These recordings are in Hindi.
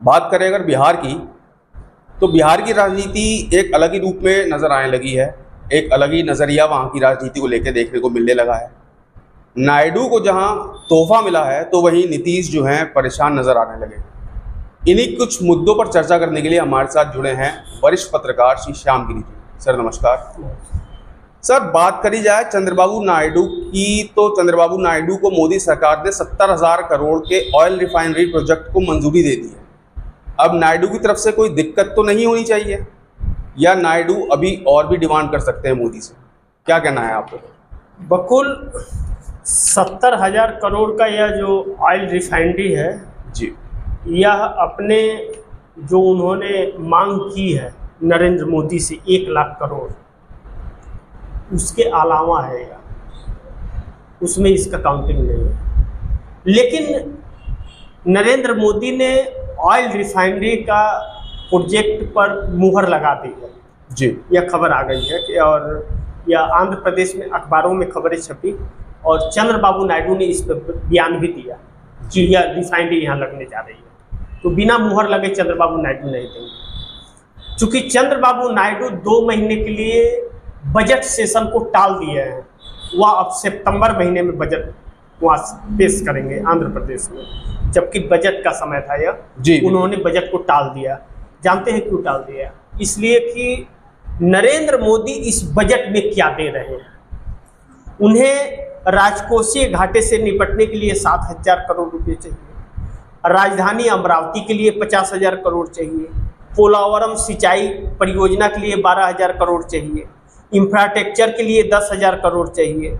बात करें अगर बिहार की, तो बिहार की राजनीति एक अलग ही रूप में नज़र आने लगी है। एक अलग ही नज़रिया वहाँ की राजनीति को लेकर देखने को मिलने लगा है। नायडू को जहाँ तोहफा मिला है, तो वहीं नीतीश जो हैं परेशान नज़र आने लगे। इन्हीं कुछ मुद्दों पर चर्चा करने के लिए हमारे साथ जुड़े हैं वरिष्ठ पत्रकार श्री श्याम गिरी जी। सर नमस्कार। सर, बात करी जाए चंद्रबाबू नायडू की, तो चंद्रबाबू नायडू को मोदी सरकार ने 70,000 करोड़ के ऑयल रिफाइनरी प्रोजेक्ट को मंजूरी दे दी है। अब नायडू की तरफ से कोई दिक्कत तो नहीं होनी चाहिए, या नायडू अभी और भी डिमांड कर सकते हैं मोदी से? क्या कहना है आपको? बकुल, 70,000 करोड़ का यह जो ऑयल रिफाइनरी है जी, यह अपने जो उन्होंने मांग की है नरेंद्र मोदी से 1 लाख करोड़, उसके अलावा है या उसमें इसका काउंटिंग नहीं है। लेकिन नरेंद्र मोदी ने ऑयल रिफाइनरी का प्रोजेक्ट पर मुहर लगा दी है जी। यह खबर आ गई है कि, और यह आंध्र प्रदेश में अखबारों में खबरें छपी, और चंद्रबाबू नायडू ने इस पर बयान भी दिया कि यह रिफाइनरी यहाँ लगने जा रही है। तो बिना मुहर लगे चंद्रबाबू नायडू नहीं देंगे। चूँकि चंद्रबाबू नायडू 2 महीने के लिए बजट सेशन को टाल दिए हैं। वह अब सितंबर महीने में बजट वहाँ पेश करेंगे आंध्र प्रदेश में, जबकि बजट का समय था यह जी। उन्होंने बजट को टाल दिया। जानते हैं क्यों टाल दिया? इसलिए कि नरेंद्र मोदी इस बजट में क्या दे रहे हैं। उन्हें राजकोषीय घाटे से निपटने के लिए 7,000 करोड़ रुपए चाहिए, राजधानी अमरावती के लिए 50,000 करोड़ चाहिए, पोलावरम सिंचाई परियोजना के लिए 12,000 करोड़ चाहिए, इंफ्रास्ट्रक्चर के लिए 10,000 करोड़ चाहिए,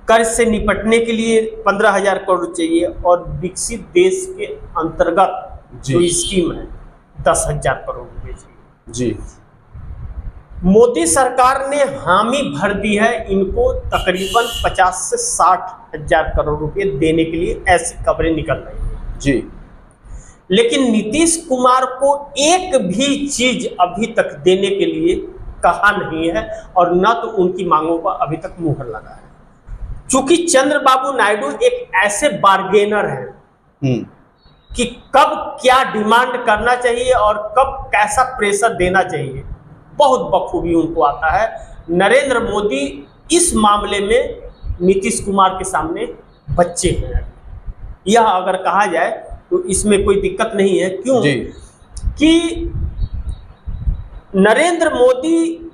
कर्ज से निपटने के लिए 15,000 करोड़ चाहिए, और विकसित देश के अंतर्गत जो स्कीम है 10,000 करोड़ रुपए चाहिए जी। मोदी सरकार ने हामी भर दी है इनको तकरीबन 50 से 60,000 करोड़ रुपए देने के लिए, ऐसी खबरें निकल रही हैं जी। लेकिन नीतीश कुमार को एक भी चीज अभी तक देने के लिए कहा नहीं है, और न तो उनकी मांगों पर अभी तक मुहर लगा है। चूंकि चंद्रबाबू नायडू एक ऐसे बार्गेनर हैं कि कब क्या डिमांड करना चाहिए और कब कैसा प्रेशर देना चाहिए, बहुत बखूबी उनको आता है। नरेंद्र मोदी इस मामले में नीतीश कुमार के सामने बच्चे हैं। यह अगर कहा जाए तो इसमें कोई दिक्कत नहीं है। क्यों? कि नरेंद्र मोदी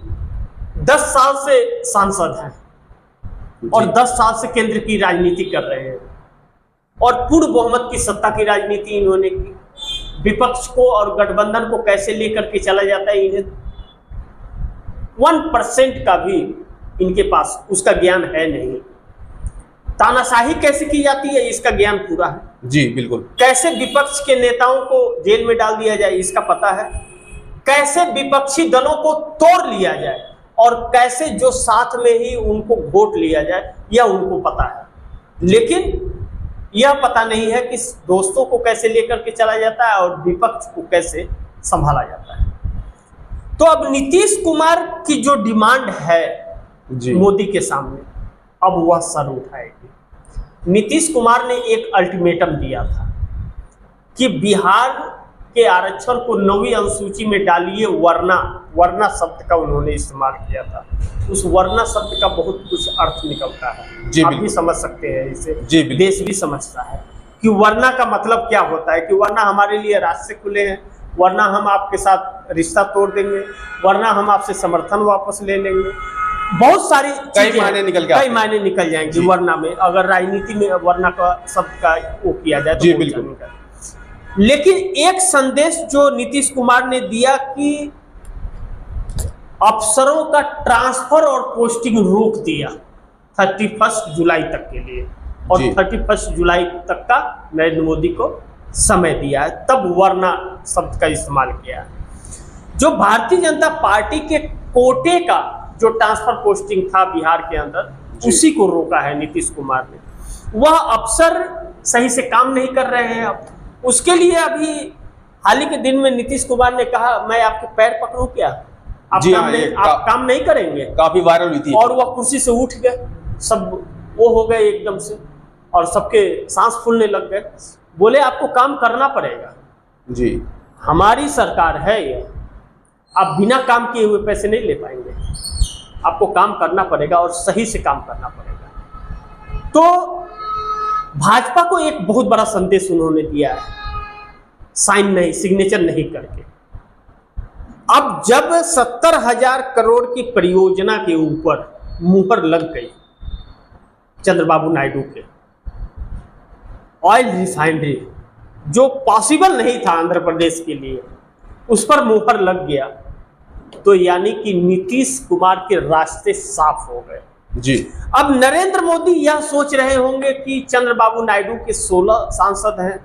10 साल से सांसद हैं और 10 साल से केंद्र की राजनीति कर रहे हैं, और पूर्ण बहुमत की सत्ता की राजनीति इन्होंने की। विपक्ष को और गठबंधन को कैसे लेकर के चला जाता है, इन्हें 1% का भी इनके पास उसका ज्ञान है नहीं। तानाशाही कैसे की जाती है इसका ज्ञान पूरा है जी, बिल्कुल। कैसे विपक्ष के नेताओं को जेल में डाल दिया जाए इसका पता है, कैसे विपक्षी दलों को तोड़ लिया जाए, और कैसे जो साथ में ही उनको वोट लिया जाए, यह उनको पता है। लेकिन यह पता नहीं है कि दोस्तों को कैसे लेकर के चला जाता है और विपक्ष को कैसे संभाला जाता है। तो अब नीतीश कुमार की जो डिमांड है मोदी के सामने, अब वह सर उठाएगी। नीतीश कुमार ने एक अल्टीमेटम दिया था कि बिहार के आरक्षण को 9वीं अनुसूची में डालिए, वरना शब्द का उन्होंने इस्तेमाल किया था। उस वरना शब्द का बहुत कुछ अर्थ निकलता है जी, आप भी समझ सकते हैं इसे जी, देश भी समझता है कि वरना का मतलब क्या होता है। कि वरना हमारे लिए रास्ते खुले हैं, वरना हम आपके साथ रिश्ता तोड़ देंगे, वरना हम आपसे समर्थन वापस ले लेंगे। बहुत सारी कई मायने निकल जाएंगे वरना में, अगर राजनीति में वरना का शब्द का वो किया जाए तो जी, बिल्कुल। लेकिन एक संदेश जो नीतीश कुमार ने दिया कि अफसरों का ट्रांसफर और पोस्टिंग रोक दिया 31 जुलाई तक के लिए, और 31 जुलाई तक का नरेंद्र मोदी को समय दिया है, तब वरना शब्द का इस्तेमाल किया है। जो भारतीय जनता पार्टी के कोटे का जो ट्रांसफर पोस्टिंग था बिहार के अंदर, उसी को रोका है नीतीश कुमार ने। वह अफसर सही से काम नहीं कर रहे हैं। अब उसके लिए अभी हाल ही के दिन में नीतीश कुमार ने कहा, मैं आपके पैर पकड़ूं क्या, आप काम नहीं करेंगे। काफी वायरल हुई थी, और वह कुर्सी से उठ गए, सब वो हो गए एकदम से, और सबके सांस फूलने लग गए। बोले आपको काम करना पड़ेगा जी। हमारी सरकार है ये, आप बिना काम किए हुए पैसे नहीं ले पाएंगे, आपको काम करना पड़ेगा और सही से काम करना पड़ेगा। तो भाजपा को एक बहुत बड़ा संदेश उन्होंने दिया है, साइन नहीं, सिग्नेचर नहीं करके। अब जब 70,000 करोड़ की परियोजना के ऊपर मुहर लग गई चंद्रबाबू नायडू के, ऑयल रिफाइनरी जो पॉसिबल नहीं था आंध्र प्रदेश के लिए, उस पर मुहर लग गया, तो यानी कि नीतीश कुमार के रास्ते साफ हो गए जी। अब नरेंद्र मोदी यह सोच रहे होंगे कि चंद्रबाबू नायडू के 16 सांसद हैं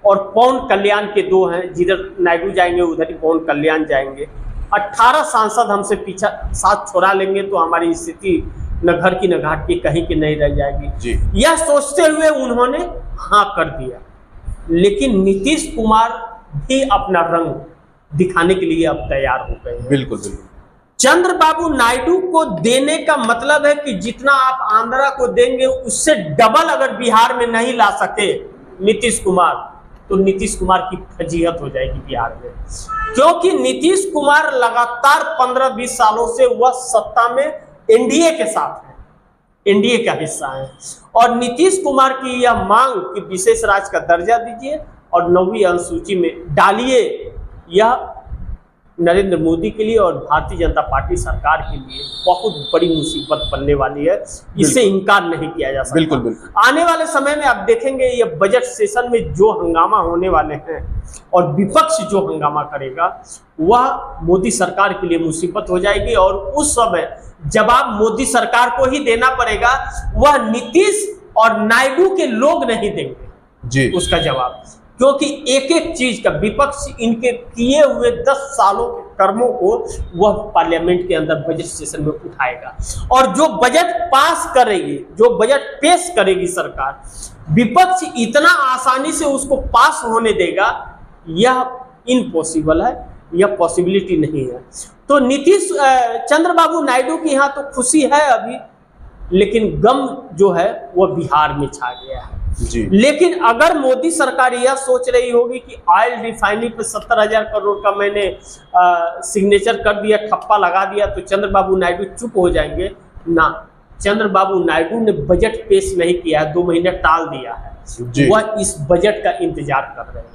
और पवन कल्याण के 2 हैं, जिधर नायडू जाएंगे उधर ही पवन कल्याण जाएंगे, 18 सांसद हमसे पीछा साथ छोड़ा लेंगे तो हमारी स्थिति न घर की न घाट की कहीं की नहीं रह जाएगी जी। यह सोचते हुए उन्होंने हाँ कर दिया। लेकिन नीतीश कुमार भी अपना रंग दिखाने के लिए अब तैयार हो गए हैं। बिल्कुल बिल्कुल। चंद्रबाबू नायडू को देने का मतलब है कि जितना आप आंध्रा को देंगे उससे डबल अगर बिहार में नहीं ला सके नीतीश कुमार, तो नीतीश कुमार की फजीहत हो जाएगी बिहार में। क्योंकि नीतीश कुमार लगातार 15-20 सालों से वह सत्ता में एनडीए के साथ है, एनडीए का हिस्सा है, और नीतीश कुमार की यह मांग कि विशेष राज्य का दर्जा दीजिए और 9वीं अनुसूची में डालिए, यह नरेंद्र मोदी के लिए और भारतीय जनता पार्टी सरकार के लिए बहुत बड़ी मुसीबत बनने वाली है। इससे इनकार नहीं किया जा सकता। बिल्कुल बिल्कुल। आने वाले समय में आप देखेंगे ये बजट सेशन में जो हंगामा होने वाले हैं और विपक्ष जो हंगामा करेगा वह मोदी सरकार के लिए मुसीबत हो जाएगी, और उस समय जवाब मोदी सरकार को ही देना पड़ेगा, वह नीतीश और नायडू के लोग नहीं देंगे जी उसका जवाब। क्योंकि एक एक चीज का विपक्ष इनके किए हुए 10 सालों के कर्मों को वह पार्लियामेंट के अंदर बजट सेशन में उठाएगा, और जो बजट पास करेगी, जो बजट पेश करेगी सरकार, विपक्ष इतना आसानी से उसको पास होने देगा, यह इम्पॉसिबल है, यह पॉसिबिलिटी नहीं है। तो नीतीश चंद्रबाबू नायडू की यहाँ तो खुशी है अभी, लेकिन गम जो है वह बिहार में छा गया है जी। लेकिन अगर मोदी सरकार यह सोच रही होगी कि ऑयल रिफाइनरी पे 70,000 करोड़ का मैंने सिग्नेचर कर दिया, ठप्पा लगा दिया, तो चंद्रबाबू नायडू चुप हो जाएंगे ना। चंद्रबाबू नायडू ने बजट पेश नहीं किया है, 2 महीने टाल दिया है, वह इस बजट का इंतजार कर रहे हैं।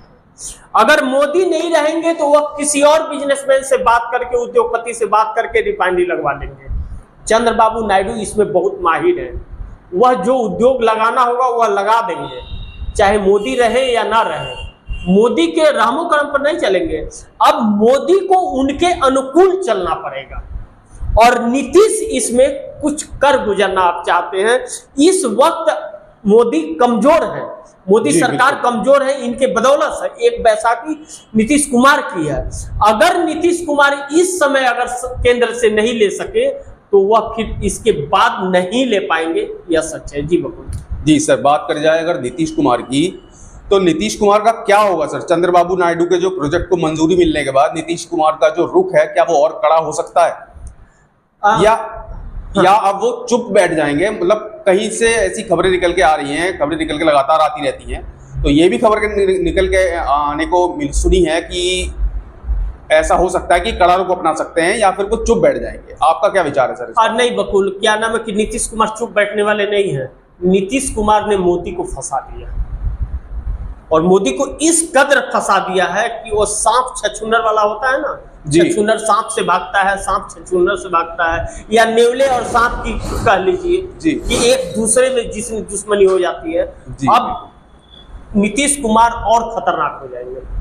अगर मोदी नहीं रहेंगे तो वह किसी और बिजनेसमैन से बात करके, उद्योगपति से बात करके रिफाइनरी लगवा लेंगे। चंद्रबाबू नायडू इसमें बहुत माहिर हैं, वह जो उद्योग लगाना होगा वह लगा देंगे, चाहे मोदी रहे या ना रहे। मोदी के रहमो करम पर नहीं चलेंगे, अब मोदी को उनके अनुकूल चलना पड़ेगा, और नीतीश इसमें कुछ कर गुजरना आप चाहते हैं। इस वक्त मोदी कमजोर है, मोदी सरकार कमजोर है, इनके बदौलत है। एक बैसाखी नीतीश कुमार की है, अगर नीतीश कुमार इस समय अगर केंद्र से नहीं ले सके तो वह फिर इसके बाद नहीं ले पाएंगे, यह सच है। जी बकुल जी सर, बात करी जाए अगर नीतीश कुमार की, तो नीतीश कुमार का क्या होगा सर? चंद्रबाबू नायडू के जो प्रोजेक्ट को मंजूरी मिलने के बाद नीतीश कुमार का जो रुख है, क्या वो और कड़ा हो सकता है या अब वो चुप बैठ जाएंगे? मतलब कहीं से ऐसी खबरें निकल के आ रही हैं, खबरें निकल के लगातार आती रहती हैं, तो ये भी खबर निकल के आने को सुनी है कि ऐसा हो सकता है कि कड़ा रुख अपना सकते हैं या फिर वो चुप बैठ जाएंगे। आपका क्या विचार है सर? नहीं बकुल, क्या नाम है कि नीतीश कुमार चुप बैठने वाले नहीं हैं। नीतीश कुमार ने मोदी को फंसा दिया, और मोदी को इस कदर फंसा दिया है कि वो सांप छछूंदर वाला होता है ना, छछूंदर सांप से भागता है, सांप छछूंदर से भागता है, या नेवले और सांप की कह लीजिए कि एक दूसरे में जिसमें दुश्मनी हो जाती है। अब नीतीश कुमार और खतरनाक हो जाएंगे।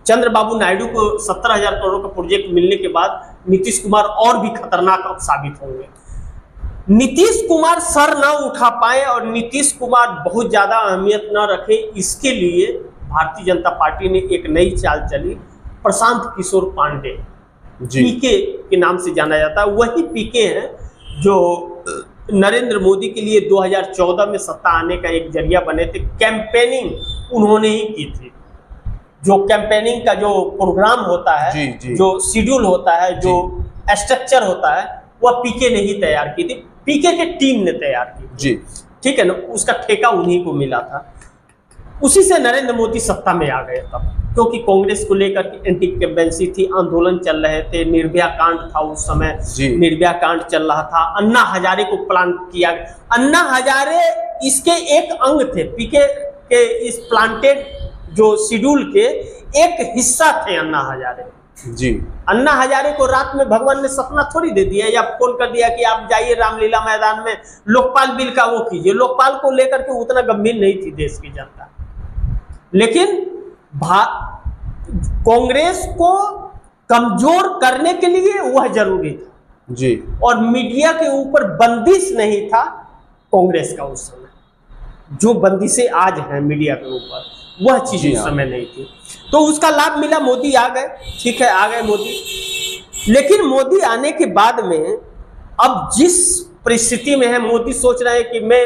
चंद्रबाबू नायडू को 70,000 करोड़ का प्रोजेक्ट मिलने के बाद नीतीश कुमार और भी खतरनाक अब साबित होंगे। नीतीश कुमार सर न उठा पाए और नीतीश कुमार बहुत ज्यादा अहमियत न रखे, इसके लिए भारतीय जनता पार्टी ने एक नई चाल चली। प्रशांत किशोर पांडे, पीके के नाम से जाना जाता है, वही पीके हैं जो नरेंद्र मोदी के लिए 2014 में सत्ता आने का एक जरिया बने थे। कैंपेनिंग उन्होंने ही की थी। जो कैंपेनिंग का जो प्रोग्राम होता है, जो शेड्यूल होता है, जो स्ट्रक्चर होता है, वह पीके ने ही तैयार की थी, पीके के टीम ने तैयार की जी। ठीक है ना, उसका ठेका उन्हीं को मिला था। उसी से नरेंद्र मोदी सत्ता में आ गए तब। क्योंकि कांग्रेस को लेकर के एंटी इंकम्बेंसी थी, आंदोलन चल रहे थे, निर्भया कांड था उस समय, निर्भया कांड चल रहा था, अन्ना हजारे को प्लान किया। अन्ना हजारे इसके एक अंग थे, पीके के इस प्लांटेड जो शेड्यूल के एक हिस्सा थे अन्ना हजारे जी। अन्ना हजारे को रात में भगवान ने सपना थोड़ी दे दिया या फोन कर दिया कि आप जाइए रामलीला मैदान में लोकपाल बिल का वो कीजिए। लोकपाल को लेकर के उतना गंभीर नहीं थी देश की जनता, लेकिन कांग्रेस को कमजोर करने के लिए वह जरूरी था जी। और मीडिया के ऊपर बंदिश नहीं था कांग्रेस का उस समय, जो बंदिशें आज हैं मीडिया के ऊपर, वह चीज उस समय नहीं थी। तो उसका लाभ मिला, मोदी आ गए, ठीक है आ गए मोदी। लेकिन मोदी आने के बाद में अब जिस परिस्थिति में है, मोदी सोच रहे हैं कि मैं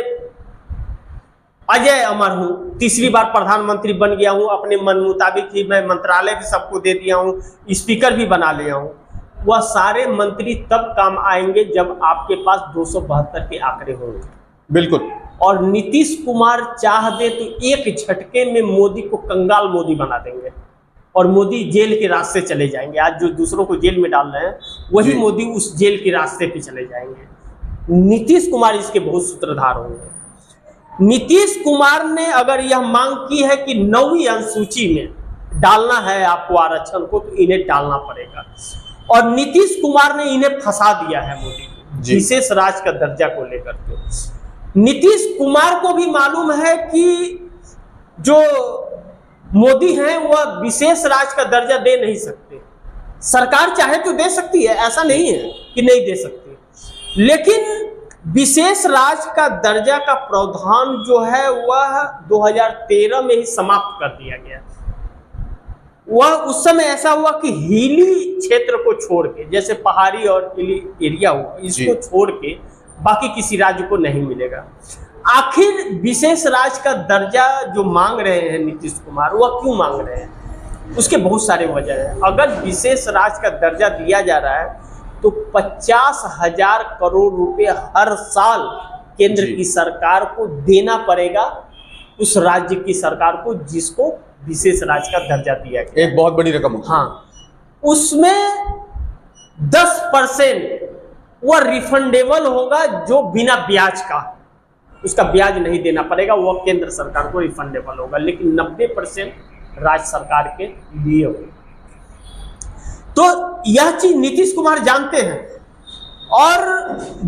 अजय अमर हूं, तीसरी बार प्रधानमंत्री बन गया हूं, अपने मन मुताबिक ही मैं मंत्रालय भी सबको दे दिया हूं, स्पीकर भी बना लिया हूं। वह सारे मंत्री तब काम आएंगे जब आपके पास 272 के आंकड़े होंगे। बिल्कुल। और नीतीश कुमार चाह दे तो एक झटके में मोदी को कंगाल मोदी बना देंगे और मोदी जेल के रास्ते चले जाएंगे। आज जो दूसरों को जेल में डाल रहे हैं वही मोदी उस जेल के रास्ते पे चले जाएंगे। नीतीश कुमार इसके बहुत सूत्रधार होंगे। नीतीश कुमार ने अगर यह मांग की है कि 9वीं अनुसूची में डालना है आपको आरक्षण को, तो इन्हें डालना पड़ेगा। और नीतीश कुमार ने इन्हें फंसा दिया है मोदी को विशेष राज्य का दर्जा को लेकर के। नीतीश कुमार को भी मालूम है कि जो मोदी हैं वह विशेष राज्य का दर्जा दे नहीं सकते। सरकार चाहे तो दे सकती है, ऐसा नहीं है कि नहीं दे सकती, लेकिन विशेष राज्य का दर्जा का प्रावधान जो है वह 2013 में ही समाप्त कर दिया गया। वह उस समय ऐसा हुआ कि हिली क्षेत्र को छोड़ के, जैसे पहाड़ी और हिली एरिया हुआ, इसको छोड़ के बाकी किसी राज्य को नहीं मिलेगा। आखिर विशेष राज्य का दर्जा जो मांग रहे हैं नीतीश कुमार, वह क्यों मांग रहे हैं? उसके बहुत सारे वजह हैं। अगर विशेष राज्य का दर्जा दिया जा रहा है तो 50,000 करोड़ रुपए हर साल केंद्र की सरकार को देना पड़ेगा उस राज्य की सरकार को जिसको विशेष राज्य का दर्जा दिया गया। एक बहुत बड़ी रकम। हाँ, उसमें 10% वह रिफंडेबल होगा, जो बिना ब्याज का, उसका ब्याज नहीं देना पड़ेगा, वह केंद्र सरकार को रिफंडेबल होगा। लेकिन 90% राज्य सरकार के लिए होगा। तो यह चीज नीतीश कुमार जानते हैं और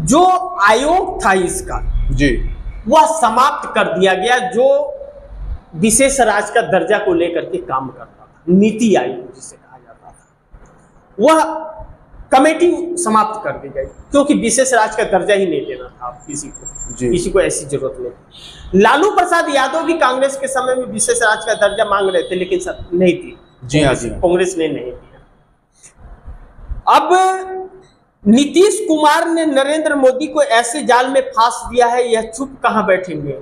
जो आयोग था इसका जी, वह समाप्त कर दिया गया, जो विशेष राज्य का दर्जा को लेकर के काम करता था, नीति आयोग जिसे कहा जाता था, वह कमेटी समाप्त कर दी गई, क्योंकि विशेष राज्य का दर्जा ही नहीं देना था किसी को ऐसी जरूरत नहीं। लालू प्रसाद यादव भी कांग्रेस के समय में विशेष राज्य का दर्जा मांग रहे थे, लेकिन सब नहीं थी। जी हाँ, जी कांग्रेस ने नहीं दिया। अब नीतीश कुमार ने नरेंद्र मोदी को ऐसे जाल में फांस दिया है, यह चुप कहां बैठेंगे।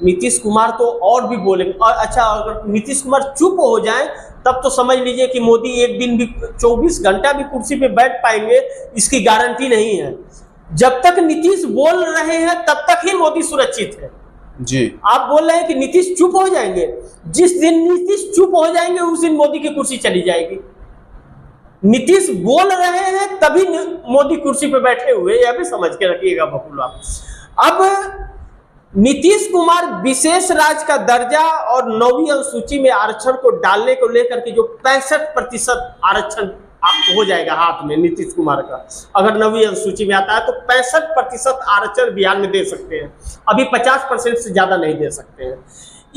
नीतीश कुमार तो और भी बोलेंगे। और अच्छा, अगर नीतीश कुमार चुप हो जाएं तब तो समझ लीजिए कि मोदी एक दिन भी 24 घंटा भी कुर्सी पे बैठ पाएंगे, इसकी गारंटी नहीं है। जब तक नीतीश बोल रहे हैं तब तक ही मोदी सुरक्षित है जी। आप बोल रहे हैं कि नीतीश चुप हो जाएंगे, जिस दिन नीतीश चुप हो जाएंगे उस दिन मोदी की कुर्सी चली जाएगी। नीतीश बोल रहे हैं तभी मोदी कुर्सी पे बैठे हुए, यह भी समझ के रखिएगा बकुला। अब नीतीश कुमार विशेष राज्य का दर्जा और 9वीं अनुसूची में आरक्षण को डालने को लेकर के जो 65% आरक्षण आपको हो जाएगा हाथ में नीतीश कुमार का, अगर 9वीं अनुसूची में आता है तो 65% आरक्षण बिहार में दे सकते हैं, अभी 50% से ज्यादा नहीं दे सकते हैं।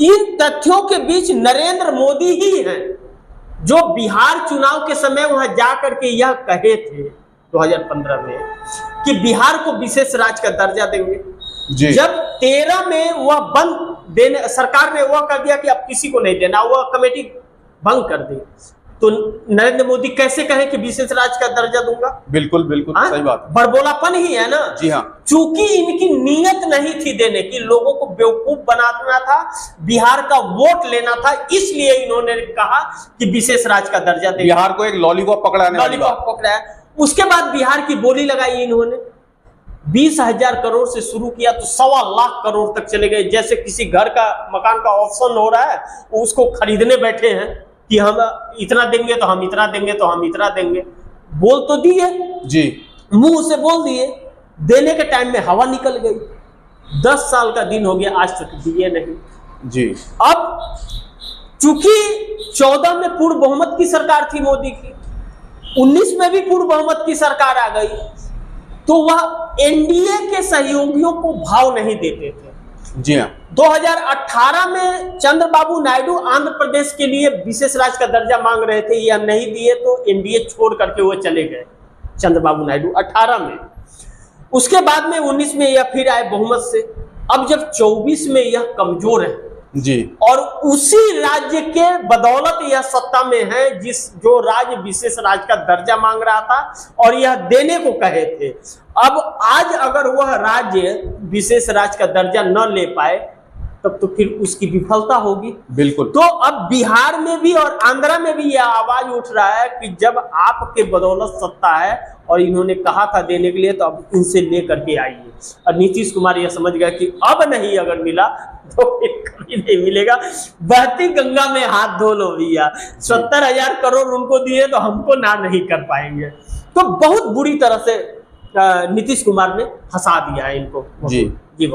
इन तथ्यों के बीच नरेंद्र मोदी ही हैं जो बिहार चुनाव के समय वहां जाकर के यह कहे थे 2015 में कि बिहार को विशेष राज्य का दर्जा देंगे। जब 13 में वह बंद देने, सरकार ने वह कर दिया कि अब किसी को नहीं देना, वह कमेटी भंग कर दी, तो नरेंद्र मोदी कैसे कहे कि विशेष राज्य का दर्जा दूंगा? बिल्कुल बिल्कुल सही बात, बड़बोलापन ही है ना। जी हाँ। चूंकि इनकी नीयत नहीं थी देने की, लोगों को बेवकूफ बनाना था, बिहार का वोट लेना था, इसलिए इन्होंने कहा कि विशेष राज्य का दर्जा दे। बिहार को एक लॉलीपॉप पकड़ा है। उसके बाद बिहार की बोली लगाई इन्होंने, 20,000 करोड़ से शुरू किया तो 1.25 लाख करोड़ तक चले गए। जैसे किसी घर का मकान का ऑप्शन हो रहा है, उसको खरीदने बैठे हैं, कि हम इतना देंगे तो हम इतना देंगे तो हम इतना देंगे, बोल तो दिए जी, मुंह से बोल दिए, देने के टाइम में हवा निकल गई। 10 साल का दिन हो गया, आज तक दिए नहीं जी। अब चूंकि 14 में पूर्ण बहुमत की सरकार थी मोदी की, 19 में भी पूर्ण बहुमत की सरकार आ गई, तो वह एनडीए के सहयोगियों को भाव नहीं देते थे। जी हाँ। 2018 में चंद्रबाबू नायडू आंध्र प्रदेश के लिए विशेष राज्य का दर्जा मांग रहे थे, यह नहीं दिए तो एनडीए छोड़ करके वो चले गए चंद्रबाबू नायडू 18 में। उसके बाद में 19 में यह फिर आए बहुमत से। अब जब 24 में यह कमजोर है जी, और उसी राज्य के बदौलत यह सत्ता में है जो राज्य विशेष राज्य का दर्जा मांग रहा था और यह देने को कहे थे। अब आज अगर वह राज्य विशेष राज्य का दर्जा न ले पाए तब तो फिर उसकी विफलता होगी। बिल्कुल। तो अब बिहार में भी और आंध्रा में भी यह आवाज उठ रहा है कि जब आपके बदौलत सत्ता है और इन्होंने कहा था देने के लिए, तो अब इनसे लेकर के आइए। और नीतीश कुमार यह समझ गया कि अब नहीं अगर मिला तो फिर कभी नहीं मिलेगा। बहती गंगा में हाथ धो लो भैया, 70,000 करोड़ उनको दिए तो हमको ना नहीं कर पाएंगे। तो बहुत बुरी तरह से नीतीश कुमार ने फंसा दिया है इनको। जी जी।